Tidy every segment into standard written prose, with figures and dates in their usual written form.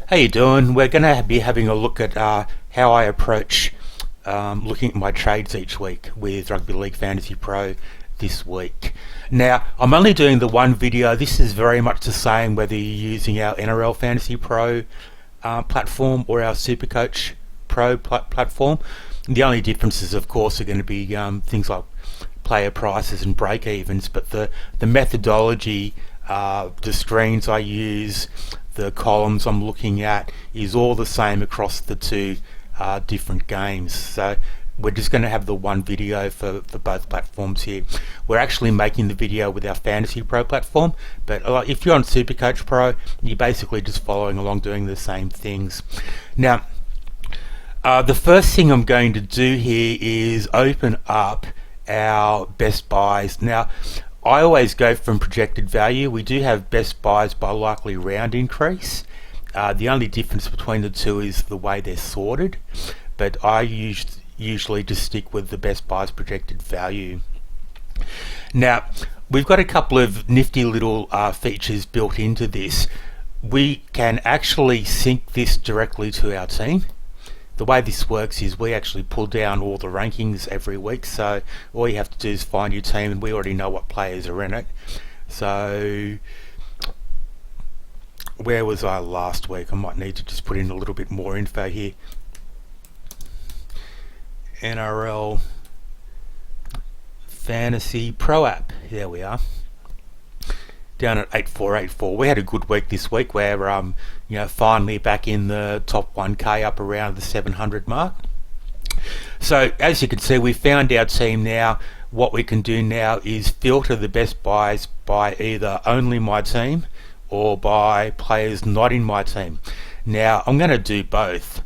How you doing? We're going to be having a look at how I approach looking at my trades each week with Rugby League Fantasy Pro this week. Now, I'm only doing the one video. This is very much the same whether you're using our NRL Fantasy Pro platform or our Supercoach Pro platform. And the only differences, of course, are going to be things like player prices and break-evens, but the methodology, the screens I use, the columns I'm looking at is all the same across the two different games. So we're just going to have the one video for both platforms here. We're actually making the video with our Fantasy Pro platform, but if you're on Supercoach Pro, you're basically just following along doing the same things. Now, the first thing I'm going to do here is open up our best buys. Now, I always go from projected value. We do have best buys by likely round increase. The only difference between the two is the way they're sorted, but I usually just stick with the best buys projected value. Now, we've got a couple of nifty little features built into this. We can actually sync this directly to our team. The way this works is we actually pull down all the rankings every week, so all you have to do is find your team, and we already know what players are in it. So where was I last week? I might need to just put in a little bit more info here. NRL Fantasy Pro app, there we are, down at 8484. We had a good week this week. We're finally back in the top 1k, up around the 700 mark. So as you can see, we found our team now. What we can do now is filter the best buys by either only my team or by players not in my team. Now I'm going to do both.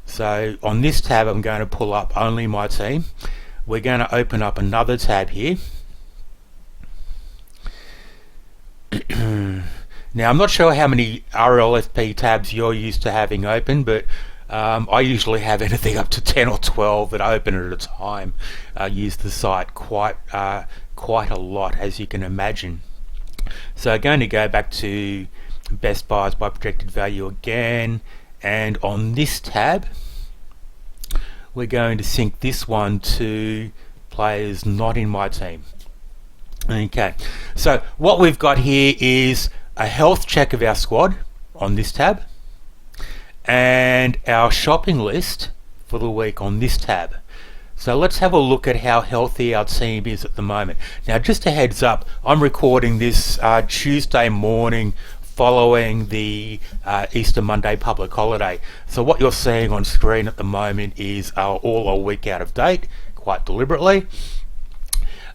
So on this tab I'm going to pull up only my team. We're going to open up another tab here. Now, I'm not sure how many RLFP tabs you're used to having open, but I usually have anything up to 10 or 12 that open at a time. I use the site quite a lot, as you can imagine. So I'm going to go back to best buys by projected value again, and on this tab we're going to sync this one to players not in my team. Okay, so what we've got here is a health check of our squad on this tab, and our shopping list for the week on this tab. So let's have a look at how healthy our team is at the moment. Now, just a heads up, I'm recording this Tuesday morning following the Easter Monday public holiday. So what you're seeing on screen at the moment is all a week out of date, quite deliberately.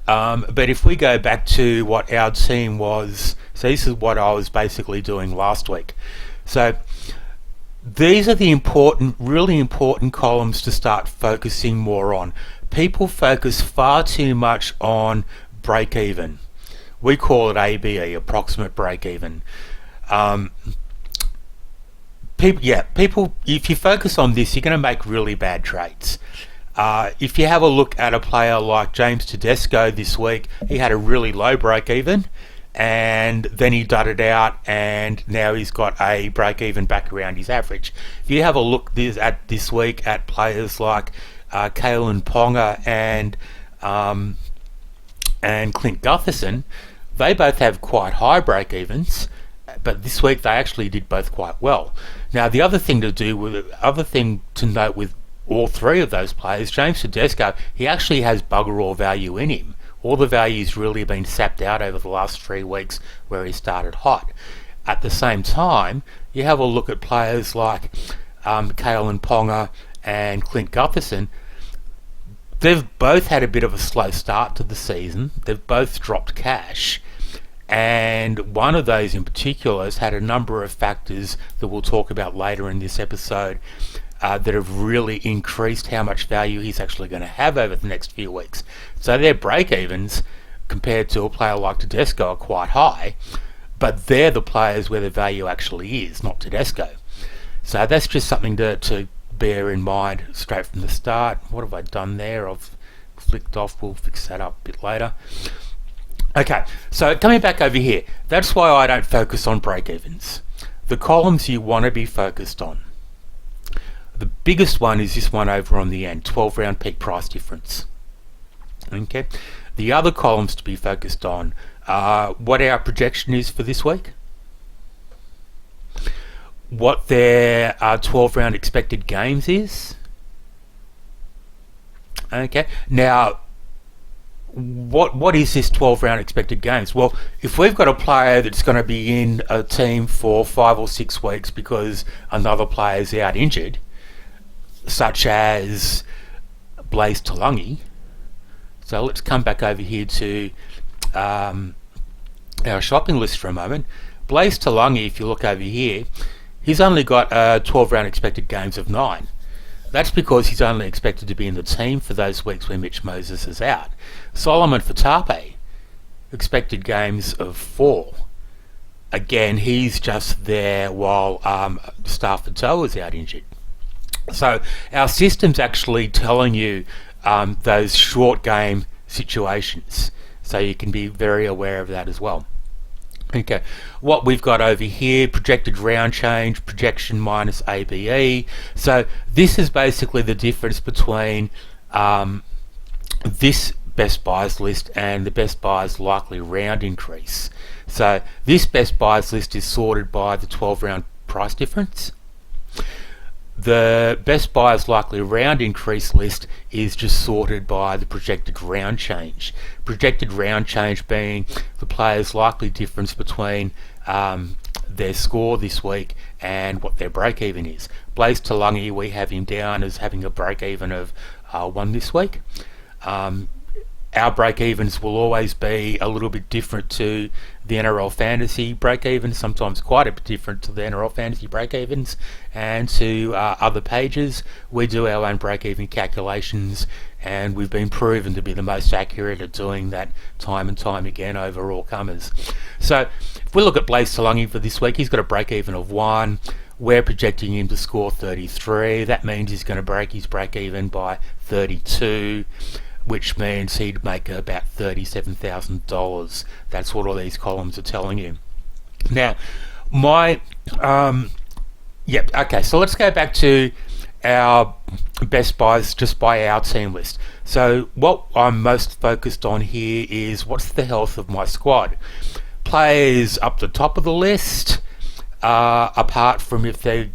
But if we go back to what our team was, so this is what I was basically doing last week. So these are the really important columns to start focusing more on. People focus far too much on break even. We call it ABE, approximate break even. People, if you focus on this, you're going to make really bad trades. If you have a look at a player like James Tedesco this week, he had a really low break even, and then he dudded out, and now he's got a break even back around his average. If you have a look this week at players like Kalen Ponga and Clint Gutherson, they both have quite high break evens, but this week they actually did both quite well. Now, the other thing to note with all three of those players, James Tedesco, he actually has bugger all value in him. All the value's really been sapped out over the last 3 weeks where he started hot. At the same time, you have a look at players like Kalen Ponga and Clint Gutherson. They've both had a bit of a slow start to the season. They've both dropped cash. And one of those in particular has had a number of factors that we'll talk about later in this episode that have really increased how much value he's actually going to have over the next few weeks. So their break-evens compared to a player like Tedesco are quite high, but they're the players where the value actually is, not Tedesco. So that's just something to bear in mind straight from the start. What have I done there? I've flicked off. We'll fix that up a bit later. Okay, so coming back over here, that's why I don't focus on break-evens. the columns you want to be focused on. The biggest one is this one over on the end, 12 round peak price difference. Okay. The other columns to be focused on are what our projection is for this week, what their 12 round expected games is. Okay. Now, what is this 12 round expected games? Well, if we've got a player that's going to be in a team for 5 or 6 weeks because another player is out injured, such as Blaise Talungi. So let's come back over here to our shopping list for a moment. Blaise Talungi, if you look over here, he's only got 12 round expected games of 9. That's because he's only expected to be in the team for those weeks where Mitch Moses is out. Solomon Fatape, expected games of 4. Again, he's just there while Stafford Toe is out injured. So our system's actually telling you those short game situations. So you can be very aware of that as well. Okay, what we've got over here, projected round change, projection minus ABE. So this is basically the difference between this best buys list and the best buys likely round increase. So this best buys list is sorted by the 12 round price difference. The best buyers likely round increase list is just sorted by the projected round change. Projected round change being the player's likely difference between their score this week and what their break even is. Blaise Talungi, we have him down as having a break even of 1 this week. Our break evens will always be a little bit different to the NRL Fantasy break evens, sometimes quite a bit different to the NRL Fantasy break evens, and to other pages. We do our own break even calculations, and we've been proven to be the most accurate at doing that time and time again over all comers. So if we look at Blaise Talungi for this week, he's got a break even of 1. We're projecting him to score 33. That means he's going to break his break even by 32. Which means he'd make about $37,000. That's what all these columns are telling you. Now, so let's go back to our best buys just by our team list. So what I'm most focused on here is what's the health of my squad. Players up the top of the list, apart from if they're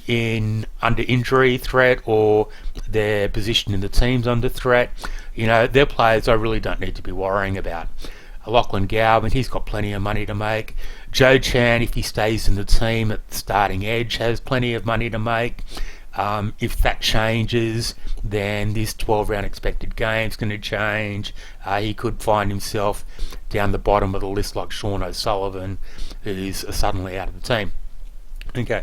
in under injury threat or their position in the team's under threat, they're players I really don't need to be worrying about. Lachlan Gowman, he's got plenty of money to make. Joe Chan, if he stays in the team at the starting edge, has plenty of money to make. If that changes, then this 12 round expected game's going to change. He could find himself down the bottom of the list like Sean O'Sullivan, who's suddenly out of the team. Okay,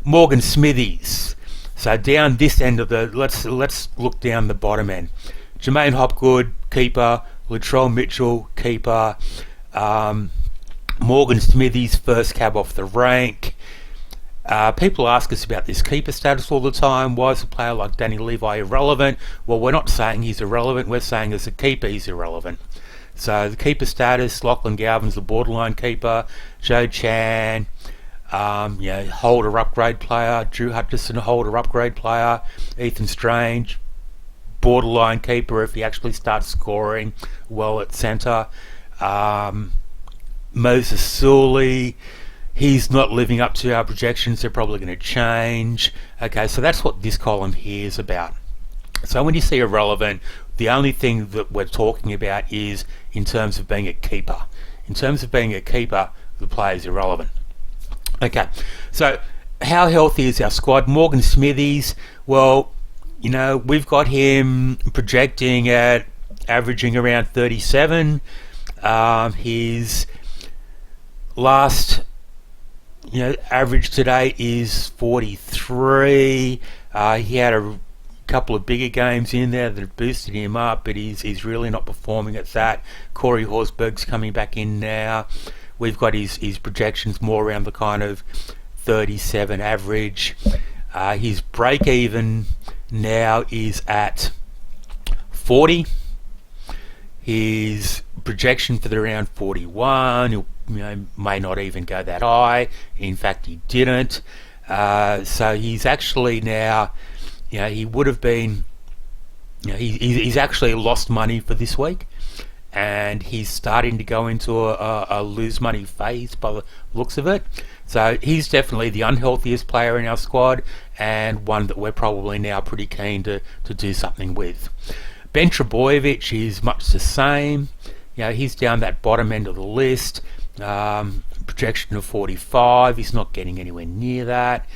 Morgan Smithies. So down this end of the, let's look down the bottom end. Jermaine Hopgood, keeper. Latrell Mitchell, keeper. Morgan Smithies, first cab off the rank. People ask us about this keeper status all the time. Why is a player like Danny Levi irrelevant? Well, we're not saying he's irrelevant. We're saying as a keeper he's irrelevant. So the keeper status, Lachlan Gowman's the borderline keeper. Joe Chan, holder upgrade player. Drew Hutchison, holder upgrade player. Ethan Strange, borderline keeper if he actually starts scoring well at centre. Moses Sully, he's not living up to our projections. They're probably going to change. Okay, so that's what this column here is about. So when you see irrelevant, the only thing that we're talking about is in terms of being a keeper. In terms of being a keeper, the player is irrelevant. Okay, so how healthy is our squad? Morgan Smithies, well, we've got him projecting at averaging around 37. His last average today is 43. He had a couple of bigger games in there that have boosted him up, but he's really not performing at that. Corey Horsburgh's coming back in now. We've got his projections more around the kind of 37 average. His break even now is at 40. His projection for the round 41. He'll may not even go that high. In fact, he didn't. So he's actually now, he would have been, he's actually lost money for this week, and he's starting to go into a lose money phase by the looks of it. So he's definitely the unhealthiest player in our squad, and one that we're probably now pretty keen to do something with. Ben Trebojevic is much the same. He's down that bottom end of the list. Projection of 45. He's not getting anywhere near that.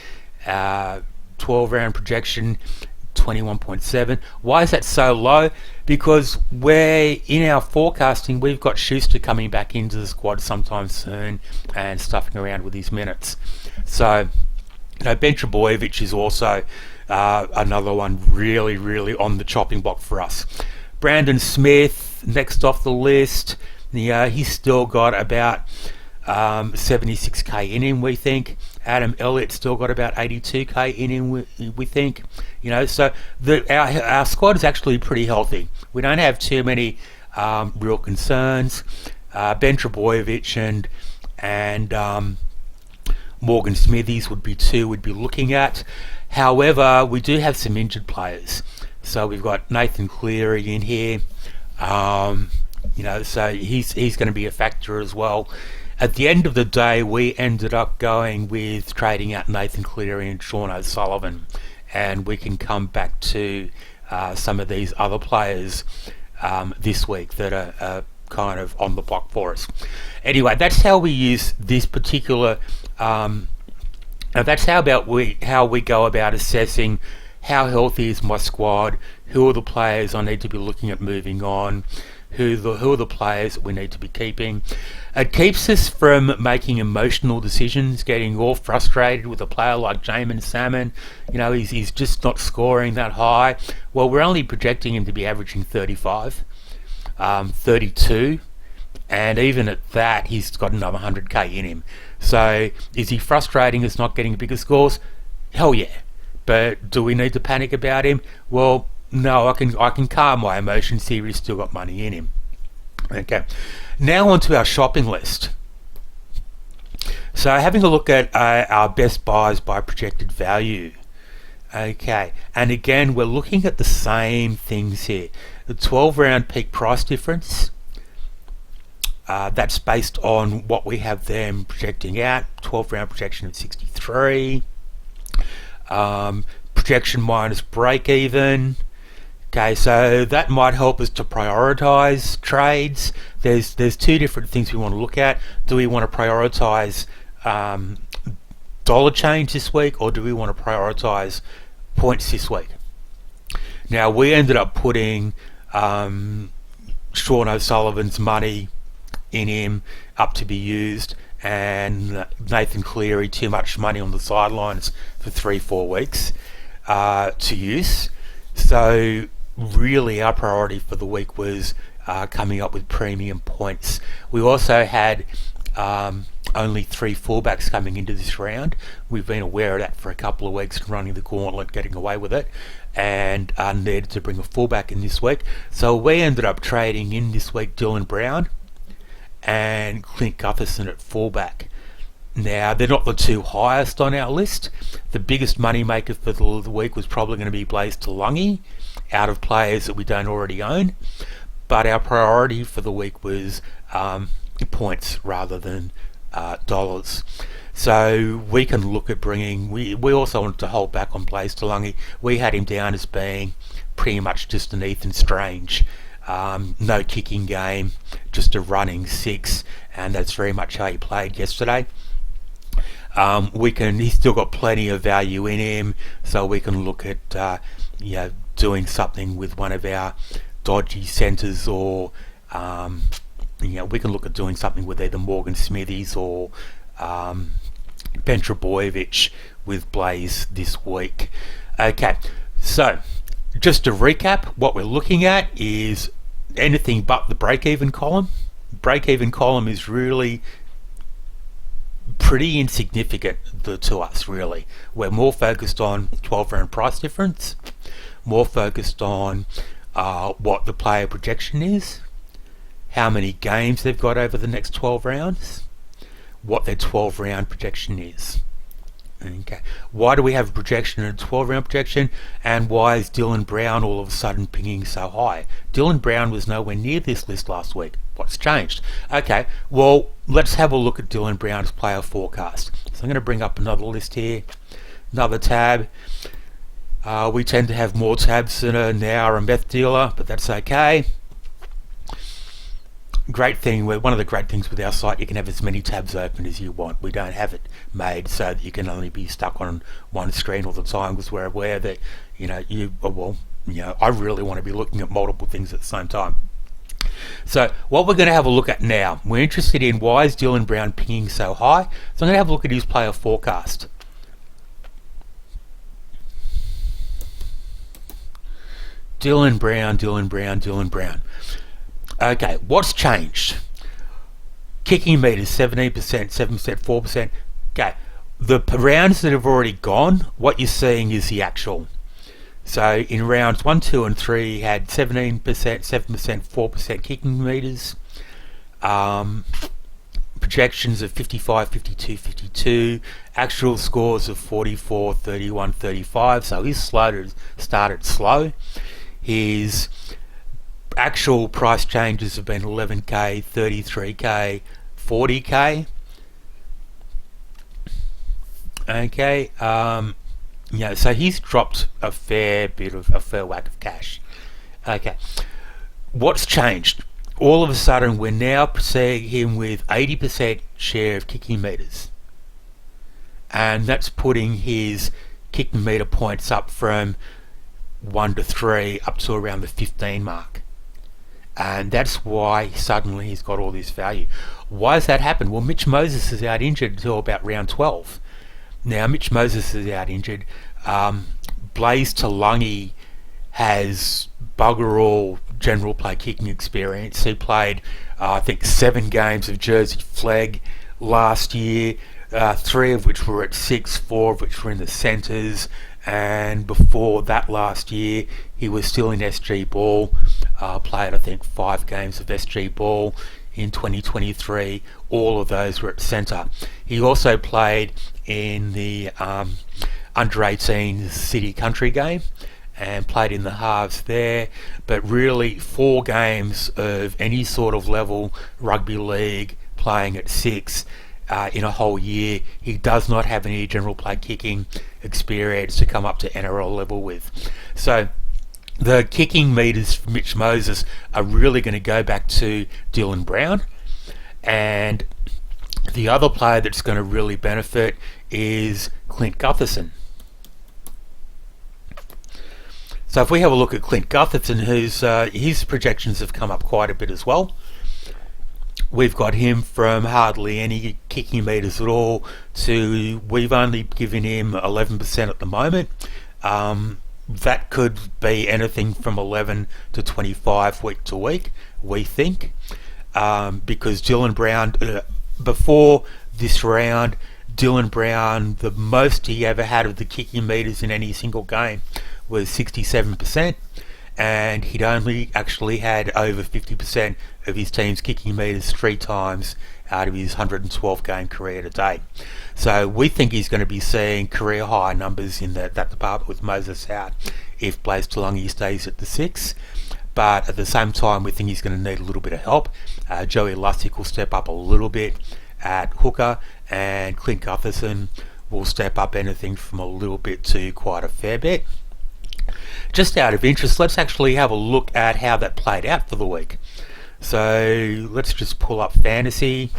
12 round projection 21.7. Why is that so low? Because we're in our forecasting, we've got Schuster coming back into the squad sometime soon and stuffing around with his minutes. So Ben Trebojevic is also another one really on the chopping block for us. Brandon Smith next off the list. He's still got about 76k in him, we think. Adam Elliott's still got about 82k in him, we think. So our squad is actually pretty healthy. We don't have too many real concerns. Ben Trebojevic and Morgan Smithies would be two we'd be looking at. However, we do have some injured players. So we've got Nathan Cleary in here. So he's going to be a factor as well. At the end of the day, we ended up going with trading out Nathan Cleary and Sean O'Sullivan, and we can come back to some of these other players this week that are kind of on the block for us. Anyway, that's how we use this particular. That's how we go about assessing how healthy is my squad, who are the players I need to be looking at moving on, who are the players that we need to be keeping. It keeps us from making emotional decisions, getting all frustrated with a player like Jamin Salmon. He's just not scoring that high. Well, we're only projecting him to be averaging 35, 32, and even at that, he's got another 100k in him. So is he frustrating us not getting bigger scores? Hell yeah. But do we need to panic about him? Well, no, I can calm my emotions here. He's still got money in him. Okay, now on to our shopping list. So having a look at our best buys by projected value. Okay, and again, we're looking at the same things here. The 12 round peak price difference. That's based on what we have them projecting out. 12 round projection of 63. Projection minus break even. Okay, so that might help us to prioritize trades. There's two different things we want to look at. Do we want to prioritize dollar change this week, or do we want to prioritize points this week? Now, we ended up putting Sean O'Sullivan's money in him up to be used, and Nathan Cleary too much money on the sidelines for 3-4 weeks to use. So really our priority for the week was coming up with premium points. We also had only 3 fullbacks coming into this round. We've been aware of that for a couple of weeks, running the gauntlet, getting away with it, and needed to bring a fullback in this week. So we ended up trading in this week Dylan Brown and Clint Gutherson at fullback. Now, they're not the two highest on our list. The biggest money maker for the week was probably going to be Blaise Talungi, out of players that we don't already own. But our priority for the week was points rather than dollars. So we can look at bringing... We also wanted to hold back on Blaise Talungi. We had him down as being pretty much just an Ethan Strange. No kicking game, just a running 6, and that's very much how he played yesterday. He's still got plenty of value in him, so we can look at doing something with one of our dodgy centres, or we can look at doing something with either Morgan Smithies or Ben Trebojevic with Blaise this week. Okay, so just to recap, what we're looking at is anything but the break-even column. Break-even column is really pretty insignificant to us, really. We're more focused on 12 round price difference, more focused on what the player projection is, how many games they've got over the next 12 rounds, what their 12 round projection is. Okay, why do we have a projection and a 12 round projection, and why is Dylan Brown all of a sudden pinging so high? Dylan Brown was nowhere near this list last week. What's changed? Okay, well, let's have a look at Dylan Brown's player forecast. So I'm going to bring up another list here, another tab. We tend to have more tabs than an hour and meth dealer, but that's okay. Great thing, one of the great things with our site, you can have as many tabs open as you want. We don't have it made so that you can only be stuck on one screen all the time, because we're aware that I really want to be looking at multiple things at the same time. So what we're going to have a look at now, we're interested in why is Dylan Brown pinging so high. So I'm going to have a look at his player forecast. Dylan Brown. Okay, what's changed? Kicking meters, 17%, 7%, 4%. Okay, the rounds that have already gone, what you're seeing is the actual. So in rounds 1, 2 and 3, he had 17%, 7%, 4% kicking meters. Projections of 55, 52, 52. Actual scores of 44, 31, 35. So he's started slow. His actual price changes have been 11k, 33k, 40k. Okay, so he's dropped a fair whack of cash. Okay, what's changed? All of a sudden, we're now seeing him with 80% share of kicking meters, and that's putting his kicking meter points up from 1 to 3 up to around the 15 mark. And that's why suddenly he's got all this value. Why has that happened? Well, Mitch Moses is out injured until about round 12. Now, Mitch Moses is out injured. Blaze Talangi has bugger all general play kicking experience. He played, I think, 7 games of Jersey Flag last year, 3 of which were at 6, 4 of which were in the centres. And before that last year, he was still in SG Ball, played I think 5 games of SG Ball in 2023. All of those were at centre. He also played in the under 18 city country game and played in the halves there, but really 4 games of any sort of level rugby league playing at 6 in a whole year. He does not have any general play kicking experience to come up to NRL level with. So the kicking meters for Mitch Moses are really going to go back to Dylan Brown, and the other player that's going to really benefit is Clint Gutherson. So if we have a look at Clint Gutherson, his projections have come up quite a bit as well. We've got him from hardly any kicking meters at all to we've only given him 11% at the moment. That could be anything from 11 to 25 week to week, we think, because Dylan Brown, before this round, Dylan Brown, the most he ever had of the kicking meters in any single game was 67%. And he'd only actually had over 50% of his team's kicking meters 3 times out of his 112 game career to date. So we think he's going to be seeing career high numbers in that department with Moses out if Blaze Talangi stays at the 6. But at the same time, we think he's going to need a little bit of help. Joey Lussick will step up a little bit at hooker, and Clint Gutherson will step up anything from a little bit to quite a fair bit. Just out of interest, let's actually have a look at how that played out for the week. So let's just pull up fantasy.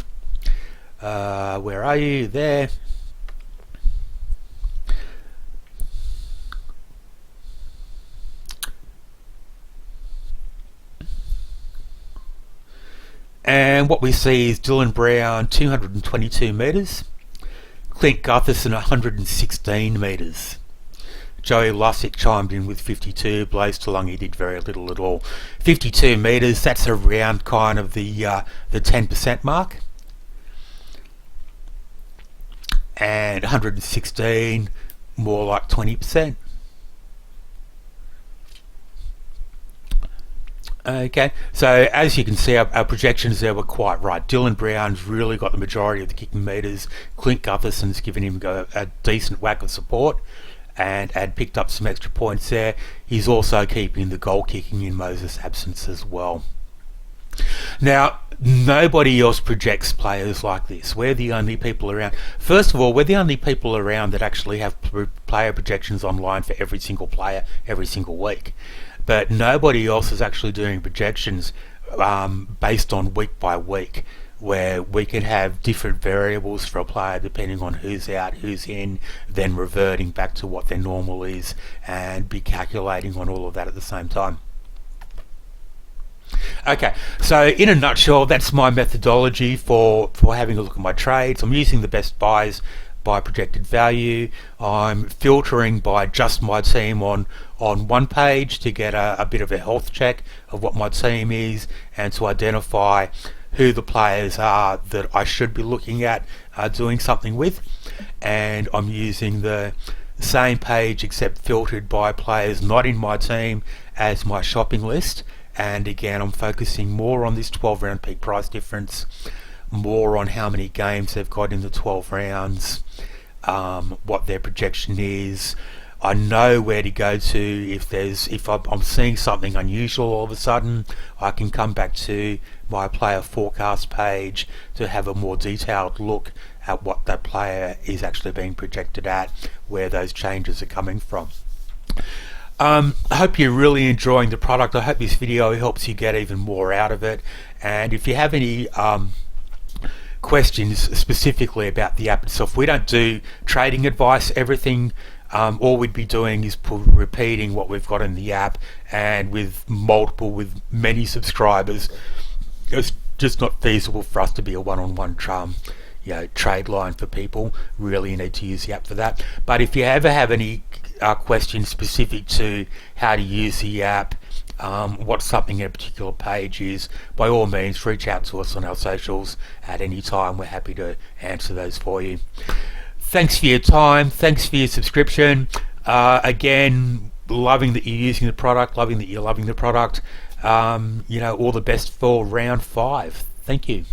Where are you? There. And what we see is Dylan Brown 222 metres, Clint Gutherson 116 metres. Joey Lussick chimed in with 52. Blaze Talangi did very little at all. 52 metres, that's around kind of the 10% mark. And 116, more like 20%. Okay, so as you can see, our projections there were quite right. Dylan Brown's really got the majority of the kicking metres. Clint Gutherson's given him a decent whack of support and picked up some extra points there. He's also keeping the goal kicking in Moses' absence as well. Now, nobody else projects players like this. We're the only people around. First of all, we're the only people around that actually have player projections online for every single player every single week. But nobody else is actually doing projections based on week by week, where we can have different variables for a player depending on who's out, who's in, then reverting back to what their normal is and be calculating on all of that at the same time. Okay, so in a nutshell, that's my methodology for having a look at my trades. I'm using the best buys by projected value. I'm filtering by just my team on one page to get a bit of a health check of what my team is and to identify who the players are that I should be looking at doing something with. And I'm using the same page except filtered by players not in my team as my shopping list. And again, I'm focusing more on this 12 round peak price difference, more on how many games they've got in the 12 rounds, what their projection is. I know where to go to if I'm seeing something unusual all of a sudden. I can come back to my player forecast page to have a more detailed look at what that player is actually being projected at, where those changes are coming from. I hope you're really enjoying the product. I hope this video helps you get even more out of it. And if you have any questions specifically about the app itself, we don't do trading advice. Everything, all we'd be doing is repeating what we've got in the app, and with many subscribers, it's just not feasible for us to be a one-on-one trade line for people. Really, you need to use the app for that. But if you ever have any questions specific to how to use the app, what something in a particular page is, by all means reach out to us on our socials at any time. We're happy to answer those for you. Thanks for your time, thanks for your subscription. Again, loving that you're using the product, loving that you're loving the product. All the best for round 5. Thank you.